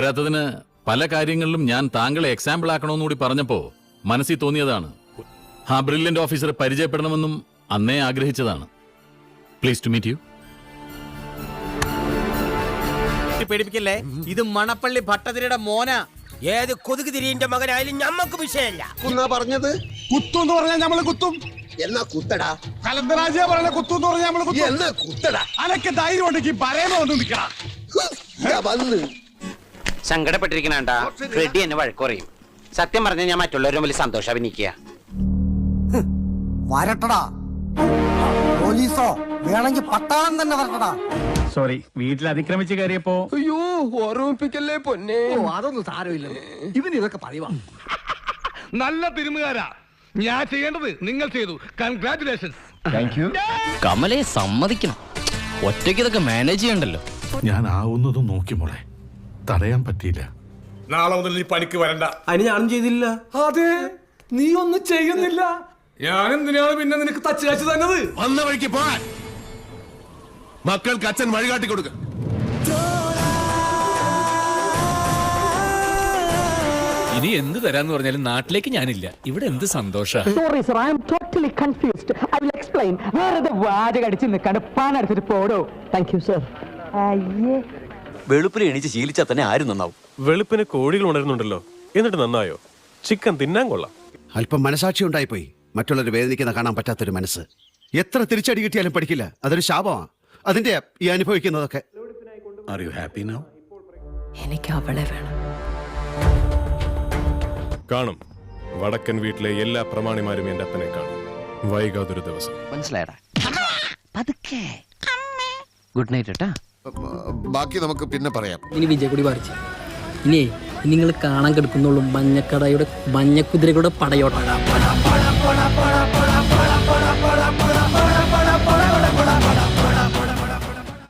പോരാത്തതിന് പല കാര്യങ്ങളിലും ഞാൻ താങ്കളെ എക്സാമ്പിൾ ആക്കണമെന്നുകൂടി പറഞ്ഞപ്പോ മനസ്സിൽ തോന്നിയതാണ്. ആ ബ്രില്യന്റ് ഓഫീസറെ പരിചയപ്പെടണമെന്നും അന്നേ ആഗ്രഹിച്ചതാണ്. Please to meet you. പേടിപ്പിക്കല്ലേ, ഇത് മണപ്പള്ളി ഭട്ടതിരിയുടെ മോന. ഏത് കൊതുക് തിരിന്റെ മകനായാലും ഞമ്മക്ക് വിഷയമില്ല. പറഞ്ഞത് കുത്തുന്ന് പറഞ്ഞാൽ നമ്മള് കുത്തും. എന്നാ കുത്തടാ. കലന്തരാജ പറഞ്ഞ കുത്തുന്ന് പറഞ്ഞാൽ നമ്മള് കുത്തും. എന്നാ കുത്തടാ. അനക്ക് ധൈര്യം ഉണ്ടെങ്കിൽ പറയുമ്പോ വന്ന് നിൽക്കണം. വന്ന് സങ്കടപ്പെട്ടിരിക്കണ റെഡി എന്നെ വഴക്കുറയും. സത്യം പറഞ്ഞാൽ ഞാൻ മറ്റുള്ളവരും വലിയ സന്തോഷം അഭിനയിക്കുക. വരട്ടടാ, പോലീസോ വേണമെങ്കിൽ പട്ടാളം തന്നെ വരട്ടടാ. സോറി, വീട്ടിൽ അതിക്രമിച്ച് കയറിയപ്പോ. അയ്യോ ഓർമ്മിപ്പിക്കല്ലേ പൊന്നെ. അതൊന്നും സാരമില്ല, ഇവന് ഇതൊക്കെ പറയുവാ. നല്ല തിരുമുകാരാ. ഞാൻ ചെയ്യേണ്ടത് നിങ്ങൾ ചെയ്തു. കൺഗ്രാറ്റുലേഷൻസ്. Thank you. കമലയെ സമ്മതിക്കണം. ഒറ്റയ്ക്ക് ഇതൊക്കെ മാനേജ് ചെയ്യണ്ടല്ലോ. ഞാൻ ആവുന്നതും നോക്കി മോളെ, തടയാൻ പറ്റിയില്ല. നാളെ മുതൽ നീ പണിക്ക് വരണ്ട. അതിന് ഞാനും ചെയ്തില്ല. അതെ, നീ ഒന്നും ചെയ്യുന്നില്ല. ഞാൻ എന്തിനാണ് പിന്നെ നിനക്ക് തച്ച് കാച്ചു തന്നത്? വന്ന വഴിക്ക് പോകാൻ മക്കൾക്ക് അച്ഛൻ വഴികാട്ടി കൊടുക്ക. ഇനി എന്ത് തരാന്ന് പറഞ്ഞാലും നാട്ടിലേക്ക് ഞാനില്ല. ഇവിടെ എന്ത് സന്തോഷ. Sorry sir, I am totally confused. I will explain. വേറെ വാചക അടിച്ച് നിൽക്കാണ്ട് പാനെടുത്തിട്ട് പോടോ. Thank you sir. വെളുപ്പിന് എണീച്ച് ശീലിച്ചാൽ തന്നെ ആരും നന്നാവും. വെളുപ്പിന് കോഴികൾ ഉണരുന്നുണ്ടല്ലോ, എന്നിട്ട് നന്നായോ? ചിക്കൻ തിന്നാൻ കൊള്ളാം. അല്പം മനസാക്ഷി ഉണ്ടായിപ്പോയി. മറ്റുള്ളവർ വേദനിക്കുന്ന കാണാൻ പറ്റാത്തൊരു മനസ്സ്. എത്ര തിരിച്ചടി കിട്ടിയാലും പഠിക്കില്ല. അതൊരു ശാപമാണ്. അതിന്റെ ഈ അനുഭവിക്കുന്നതൊക്കെ. Are you happy now? എനിക്ക് അവളെ വേണം. കാണും, വടക്കൻ വീട്ടിലെ എല്ലാ പ്രമാണിമാരും എന്റെ അപ്പനെ കാണും. വൈകാതൊരു ദിവസം. മനസ്സിലായടാ? പതുക്കെ. ഗുഡ് നൈറ്റ് കേട്ടാ. ബാക്കി നമുക്ക് പിന്നെ പറയാം. ഇനി വിജയകുടി പറിച്ചു. ഇനി നിങ്ങൾ കാണാൻ കിടക്കുന്നുള്ളൂ മഞ്ഞക്കടയുടെ മഞ്ഞക്കുതിരകളുടെ പടയോട്ടാണ്.